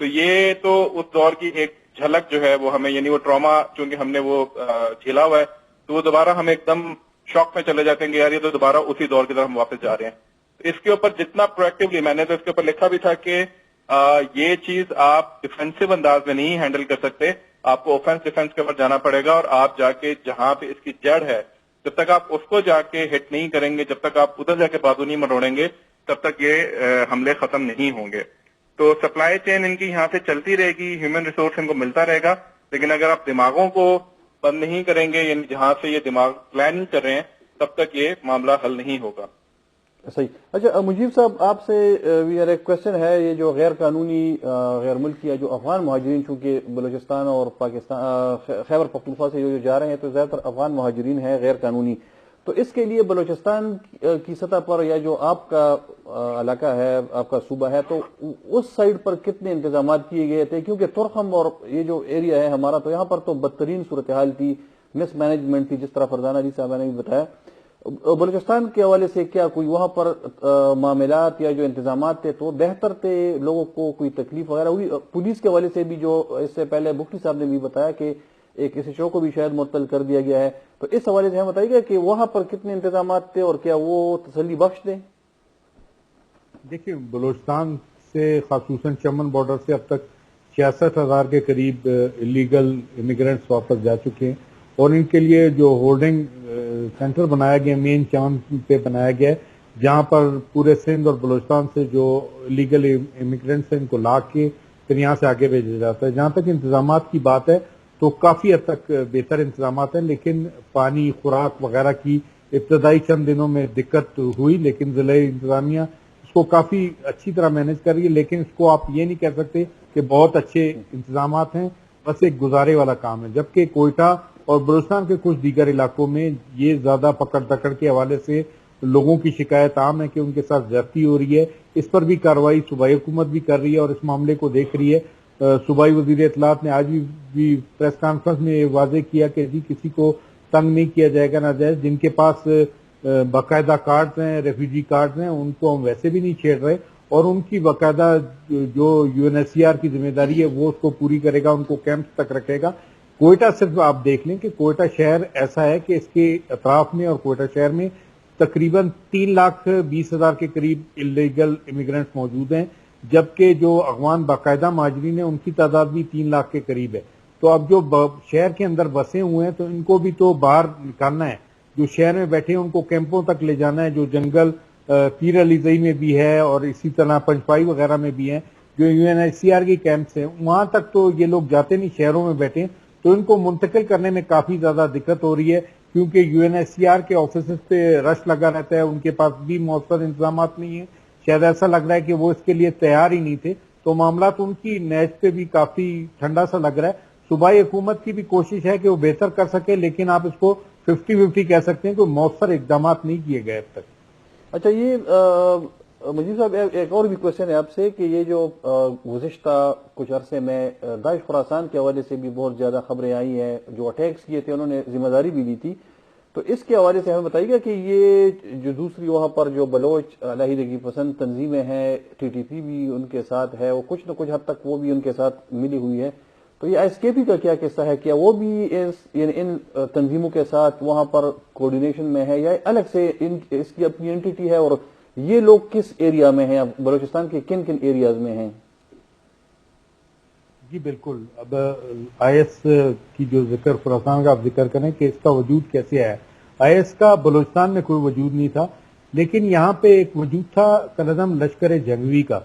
[SPEAKER 5] تو یہ تو اس دور کی ایک جھلک جو ہے وہ ہمیں، یعنی وہ ٹراما چونکہ ہم نے وہ جھیلا ہوا ہے، تو وہ دوبارہ ہم ایک دم شوق میں چلے جاتے ہیں کہ یار یہ تو دوبارہ اسی دور کی طرف ہم واپس جا رہے ہیں. تو اس کے اوپر جتنا پرویکٹیولی، میں نے تو اس کے اوپر لکھا بھی تھا کہ یہ چیز آپ ڈیفینسو انداز میں نہیں ہینڈل کر سکتے، آپ کو اوفینس ڈیفینس کے اوپر جانا پڑے گا، اور آپ جا کے جہاں پہ اس کی جڑ ہے جب تک آپ اس کو جا کے ہٹ نہیں کریں گے، جب تک آپ ادھر جا کے بازو نہیں مروڑیں گے، تب تک یہ حملے ختم نہیں ہوں گے. تو سپلائی چین ان کی یہاں سے چلتی رہے گی، ہیومن ریسورس ان کو ملتا رہے گا، لیکن اگر آپ دماغوں کو بند نہیں کریں گے، یعنی جہاں سے یہ دماغ پلاننگ کر رہے ہیں، تب تک یہ معاملہ حل نہیں ہوگا.
[SPEAKER 1] صحیح. اچھا مجیب صاحب، آپ سے ایک کوشچن ہے، یہ جو غیر قانونی غیر ملکی یا جو افغان مہاجرین چونکہ بلوچستان اور پاکستان خیبر پختونخوا سے جو جا رہے ہیں تو زیادہ تر افغان مہاجرین ہیں غیر قانونی، تو اس کے لیے بلوچستان کی سطح پر یا جو آپ کا علاقہ ہے، آپ کا صوبہ ہے، تو اس سائڈ پر کتنے انتظامات کیے گئے تھے؟ کیونکہ ترخم اور یہ جو ایریا ہے ہمارا، تو یہاں پر تو بدترین صورتحال تھی، مس مینجمنٹ تھی، جس طرح فرزانہ علی صاحبہ نے بھی بتایا. بلوچستان کے حوالے سے کیا کوئی وہاں پر معاملات یا جو انتظامات تھے تو بہتر تھے؟ لوگوں کو کوئی تکلیف وغیرہ ہوئی؟ پولیس کے حوالے سے بھی جو اس سے پہلے بگٹی صاحب نے بھی بتایا کہ ایک اس شو کو بھی شاید معطل کر دیا گیا ہے، تو اس حوالے سے ہم بتائیے گا کہ وہاں پر کتنے انتظامات تھے اور کیا وہ تسلی بخش تھے؟
[SPEAKER 4] دیکھیں، بلوچستان سے خصوصاً چمن بارڈر سے اب تک 66,000 کے قریب الیگل امیگرینٹس واپس جا چکے ہیں، اور ان کے لیے جو ہولڈنگ سینٹر بنایا گیا، مین چمن پہ بنایا گیا ہے، جہاں پر پورے سندھ اور بلوچستان سے جو الیگل امیگرینٹس ہیں ان کو لا کے پھر یہاں سے آگے بھیجا جاتا ہے. جہاں تک انتظامات کی بات ہے تو کافی حد تک بہتر انتظامات ہیں، لیکن پانی، خوراک وغیرہ کی ابتدائی چند دنوں میں دقت ہوئی، لیکن ضلع انتظامیہ اس کو کافی اچھی طرح مینج کر رہی ہے. لیکن اس کو آپ یہ نہیں کہہ سکتے کہ بہت اچھے انتظامات ہیں، بس ایک گزارے والا کام ہے. جبکہ کوئٹہ اور بلوچستان کے کچھ دیگر علاقوں میں یہ زیادہ پکڑ دکڑ کے حوالے سے لوگوں کی شکایت عام ہے کہ ان کے ساتھ زیادتی ہو رہی ہے. اس پر بھی کارروائی صوبائی حکومت بھی کر رہی ہے اور اس معاملے کو دیکھ رہی ہے. صوبائی وزیر اطلاعات نے آج بھی پریس کانفرنس میں واضح کیا کہ جی کسی کو تنگ نہیں کیا جائے گا ناجائز. جن کے پاس باقاعدہ کارڈز ہیں، ریفیوجی کارڈز ہیں، ان کو ہم ویسے بھی نہیں چھیڑ رہے، اور ان کی باقاعدہ جو UNHCR کی ذمہ داری ہے وہ اس کو پوری کرے گا، ان کو کیمپ تک رکھے گا. کوئٹہ صرف آپ دیکھ لیں کہ کوئٹہ شہر ایسا ہے کہ اس کے اطراف میں اور کوئٹہ شہر میں تقریباً 3,20,000 کے قریب الیگل امیگرینٹس موجود ہیں، جبکہ جو افغان باقاعدہ مہاجرین ہیں ان کی تعداد بھی 3 لاکھ کے قریب ہے. تو اب جو شہر کے اندر بسے ہوئے ہیں تو ان کو بھی تو باہر نکالنا ہے. جو شہر میں بیٹھے ہیں ان کو کیمپوں تک لے جانا ہے، جو جنگل پیر علی زئی میں بھی ہے اور اسی طرح پنجپائی وغیرہ میں بھی ہیں، جو UNHCR کی کیمپس ہیں، وہاں تک تو یہ لوگ جاتے نہیں، شہروں میں بیٹھے ہیں. تو ان کو منتقل کرنے میں کافی زیادہ دقت ہو رہی ہے، کیونکہ UNHCR کے آفیسز پہ رش لگا رہتا ہے، ان کے پاس بھی مؤثر انتظامات نہیں ہیں. شاید ایسا لگ رہا ہے کہ وہ اس کے لیے تیار ہی نہیں تھے. تو معاملات ان کی نیز پہ بھی کافی ٹھنڈا سا لگ رہا ہے. صوبائی حکومت کی بھی کوشش ہے کہ وہ بہتر کر سکے، لیکن آپ اس کو 50-50 کہہ سکتے ہیں کہ مؤثر اقدامات نہیں کیے گئے اب تک.
[SPEAKER 1] اچھا، یہ مجید صاحب ایک اور بھی کوشچن ہے آپ سے کہ یہ جو گزشتہ کچھ عرصے میں داعش خراسان کے حوالے سے بھی بہت زیادہ خبریں آئی ہیں، جو اٹیکس کیے تھے انہوں نے ذمہ داری بھی لی تھی، تو اس کے حوالے سے ہمیں بتائیے گا کہ یہ جو دوسری وہاں پر جو بلوچ علیحدگی پسند تنظیمیں ہیں، TTP بھی ان کے ساتھ ہے، وہ کچھ نہ کچھ حد تک وہ بھی ان کے ساتھ ملی ہوئی ہے، تو یہ ISKP کا کیا قصہ ہے؟ کیا وہ بھی یعنی ان تنظیموں کے ساتھ وہاں پر کوارڈینیشن میں ہے یا الگ سے اس کی اپنی اینٹیٹی ہے؟ اور یہ لوگ کس ایریا میں ہیں، بلوچستان کے کن کن ایریاز میں ہیں؟
[SPEAKER 4] جی بالکل. اب IS کی جو ذکر خراسان کا آپ ذکر کریں کہ اس کا وجود کیسے ہے. IS کا بلوچستان میں کوئی وجود نہیں تھا، لیکن یہاں پہ ایک وجود تھا کالعدم لشکر جنگوی کا،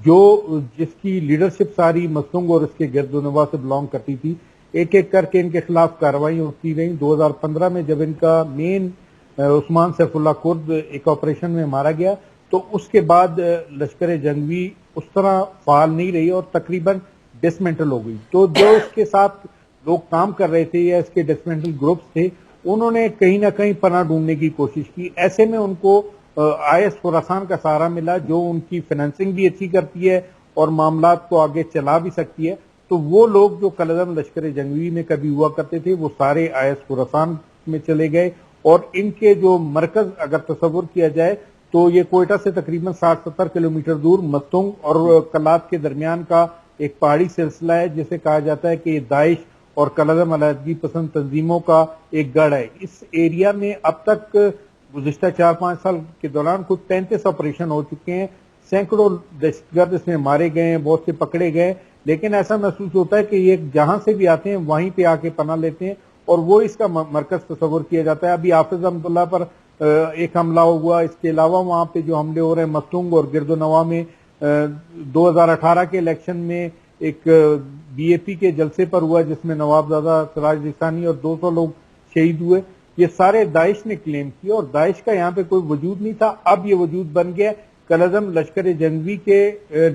[SPEAKER 4] جو جس کی لیڈرشپ ساری مسنگ اور اس کے گرد و نواح سے بلانگ کرتی تھی. ایک ایک کر کے ان کے خلاف کارروائی ہوتی رہی. 2015 میں جب ان کا مین عثمان سیف اللہ کرد ایک آپریشن میں مارا گیا تو اس کے بعد لشکر جنگوی اس طرح فعال نہیں رہی اور تقریباً ڈسمنٹل ہو گئی. تو جو اس کے ساتھ لوگ کام کر رہے تھے یا اس کے ڈسمنٹل گروپس تھے، انہوں نے کہیں نہ کہیں پناہ ڈھونڈنے کی کوشش کی. ایسے میں ان کو IS خراسان کا سہارا ملا، جو ان کی فائنینسنگ بھی اچھی کرتی ہے اور معاملات کو آگے چلا بھی سکتی ہے. تو وہ لوگ جو کالعدم لشکر جنگوی میں کبھی ہوا کرتے تھے وہ سارے IS خراسان میں چلے گئے، اور ان کے جو مرکز اگر تصور کیا جائے تو یہ کوئٹہ سے تقریباً 60-70 کلومیٹر دور مستونگ اور کلات کے درمیان کا ایک پہاڑی سلسلہ ہے جسے کہا جاتا ہے کہ یہ داعش اور کالعدم علیحدگی پسند تنظیموں کا ایک گڑھ ہے. اس ایریا میں اب تک گزشتہ 4-5 سال کے دوران کچھ 33 آپریشن ہو چکے ہیں, سینکڑوں دہشت گرد اس میں مارے گئے ہیں, بہت سے پکڑے گئے, لیکن ایسا محسوس ہوتا ہے کہ یہ جہاں سے بھی آتے ہیں وہیں پہ آ کے پناہ لیتے ہیں اور وہ اس کا مرکز تصور کیا جاتا ہے. ابھی حافظ احمد اللہ پر ایک حملہ ہوا, اس کے علاوہ وہاں پہ جو حملے ہو رہے ہیں مستونگ اور گرد و نواح میں 2018 کے الیکشن میں ایک بی اے پی کے جلسے پر ہوا جس میں نواب زادہ سراج ثانی اور 200 لوگ شہید ہوئے. یہ سارے داعش نے کلیم کیے اور داعش کا یہاں پہ کوئی وجود نہیں تھا, اب یہ وجود بن گیا کالعدم لشکر جنگی کے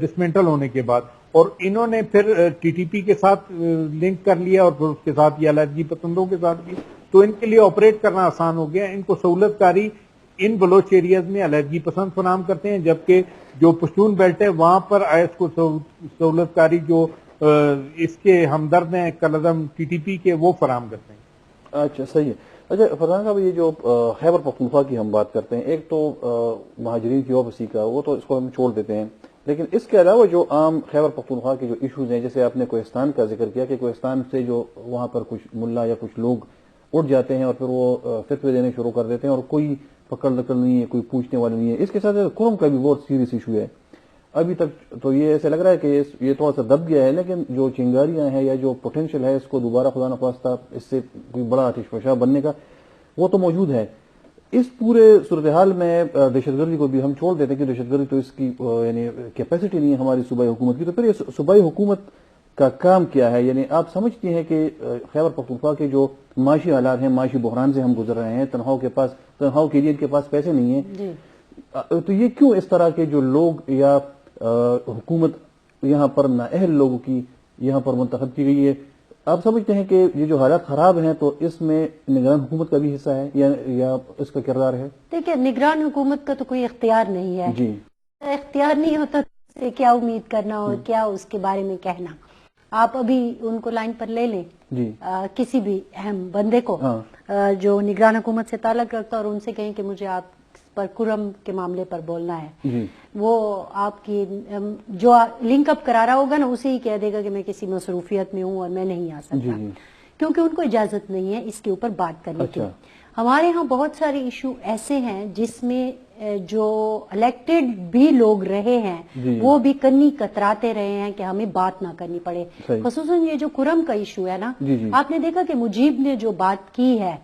[SPEAKER 4] ڈسمنٹل ہونے کے بعد, اور انہوں نے پھر ٹی ٹی پی کے ساتھ لنک کر لیا اور پھر اس کے ساتھ یہ علیحدگی پسندوں کے ساتھ بھی, تو ان کے لیے آپریٹ کرنا آسان ہو گیا. ان کو سہولت کاری ان بلوچ ایریاز میں علیحدگی پسند فراہم کرتے ہیں, جبکہ جو پشتون بیلٹ ہے وہاں پر آئس کو سہولت کاری جو اس کے ہمدرد ہیں کالعدم ٹی ٹی پی کے وہ فراہم کرتے ہیں.
[SPEAKER 1] اچھا صحیح ہے. اچھا فرحان صاحب, یہ جو خیبر پختونخوا کی ہم بات کرتے ہیں, ایک تو مہاجرین کی واپسی کا وہ تو اس کو ہم چھوڑ دیتے ہیں, لیکن اس کے علاوہ جو عام خیبر پختونخوا کے جو ایشوز ہیں, جیسے آپ نے کوہستان کا ذکر کیا کہ کوہستان سے جو وہاں پر کچھ ملا یا کچھ لوگ اٹھ جاتے ہیں اور پھر وہ فتوے دینے شروع کر دیتے ہیں اور کوئی پکڑ دکڑ نہیں ہے, کوئی پوچھنے والا نہیں ہے. اس کے ساتھ کرم کا بھی بہت سیریس ایشو ہے. ابھی تک تو یہ ایسے لگ رہا ہے کہ یہ تھوڑا سا دب گیا ہے, لیکن جو چنگاریاں ہیں یا جو پوٹینشیل ہے اس کو دوبارہ خدا نخواستہ اس سے کوئی بڑا آتش فشاں بننے کا وہ تو موجود ہے. اس پورے صورتحال میں دہشت گردی کو بھی ہم چھوڑ دیتے ہیں کہ دہشت گردی تو اس کی یعنی کیپیسٹی نہیں ہے ہماری صوبائی حکومت کی, تو پھر یہ صوبائی حکومت کا کام کیا ہے؟ یعنی آپ سمجھتی ہیں کہ خیبر پختونخوا کے جو معاشی حالات ہیں, معاشی بحران سے ہم گزر رہے ہیں, تنخواہوں کے لیے ان کے پاس پیسے نہیں ہیں, تو یہ کیوں اس طرح کے جو لوگ یا حکومت یہاں پر نااہل لوگوں کی یہاں پر منتخب کی گئی ہے؟ آپ سمجھتے ہیں کہ یہ جو حالات خراب ہیں تو اس میں نگران حکومت کا بھی حصہ ہے یا اس کا کردار ہے؟
[SPEAKER 2] دیکھیں, نگران حکومت کا تو کوئی اختیار نہیں ہے.
[SPEAKER 1] جی,
[SPEAKER 2] اختیار نہیں ہوتا تو کیا امید کرنا اور کیا اس کے بارے میں کہنا. آپ ابھی ان کو لائن پر لے لیں,
[SPEAKER 1] جی,
[SPEAKER 2] کسی بھی اہم بندے کو جو نگران حکومت سے تعلق رکھتا اور ان سے کہیں کہ مجھے آپ پر کرم کے معاملے پر بولنا ہے,
[SPEAKER 1] جی,
[SPEAKER 2] وہ آپ کی جو لنک اپ کرا رہا ہوگا نا اسے ہی کہہ دے گا کہ میں کسی مصروفیت میں ہوں اور میں نہیں آ سکتا, کیونکہ ان کو اجازت نہیں ہے اس کے اوپر بات کرنے کی. ہمارے ہاں بہت سارے ایشو ایسے ہیں جس میں جو الیکٹڈ بھی لوگ رہے ہیں وہ بھی کنی کتراتے رہے ہیں کہ ہمیں بات نہ کرنی پڑے. خصوصاً یہ جو کرم کا ایشو ہے نا, آپ نے دیکھا کہ مجیب نے جو بات کی ہے,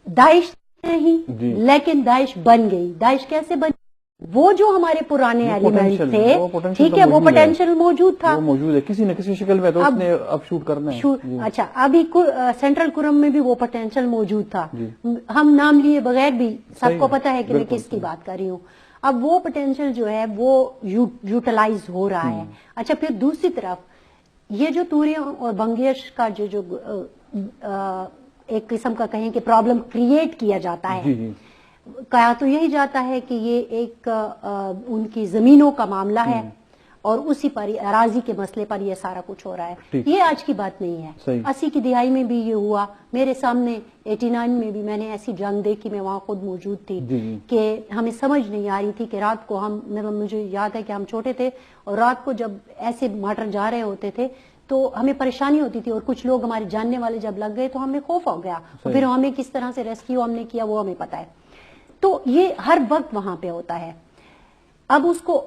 [SPEAKER 2] داعش نہیں لیکن داعش بن گئی. داعش کیسے بن؟ وہ جو ہمارے پرانے ایلیمنٹ تھے, ٹھیک ہے, وہ پوٹینشیل موجود تھا,
[SPEAKER 1] وہ موجود ہے کسی نہ کسی شکل میں, تو اس نے اب شوٹ کرنا ہے.
[SPEAKER 2] اچھا, ابھی سینٹرل کرم میں بھی وہ پوٹینشیل موجود تھا, ہم نام لیے بغیر بھی سب کو پتا ہے کہ میں کس کی بات کر رہی ہوں. اب وہ پوٹینشیل جو ہے وہ یوٹیلائز ہو رہا ہے. اچھا, پھر دوسری طرف یہ جو توریاں اور بنگیش کا جو ایک قسم کا کہیں کہ پرابلم کریٹ کیا جاتا ہے, کہا تو یہی جاتا ہے کہ یہ ایک ان کی زمینوں کا معاملہ ہے اور اسی پر اراضی کے مسئلے پر یہ سارا کچھ ہو رہا ہے. یہ آج کی بات نہیں ہے, 80 کی دہائی میں بھی یہ ہوا, میرے سامنے 89 میں بھی میں نے ایسی جنگ دیکھی, میں وہاں خود موجود تھی, کہ ہمیں سمجھ نہیں آ رہی تھی کہ رات کو مجھے یاد ہے کہ ہم چھوٹے تھے اور رات کو جب ایسے مارٹر جا رہے ہوتے تھے تو ہمیں پریشانی ہوتی تھی, اور کچھ لوگ ہمارے جاننے والے جب لگ گئے تو ہمیں خوف ہو گیا, اور پھر ہمیں کس طرح سے ریسکیو ہم نے کیا وہ ہمیں پتا ہے. تو یہ ہر وقت وہاں پہ ہوتا ہے. اب اس کو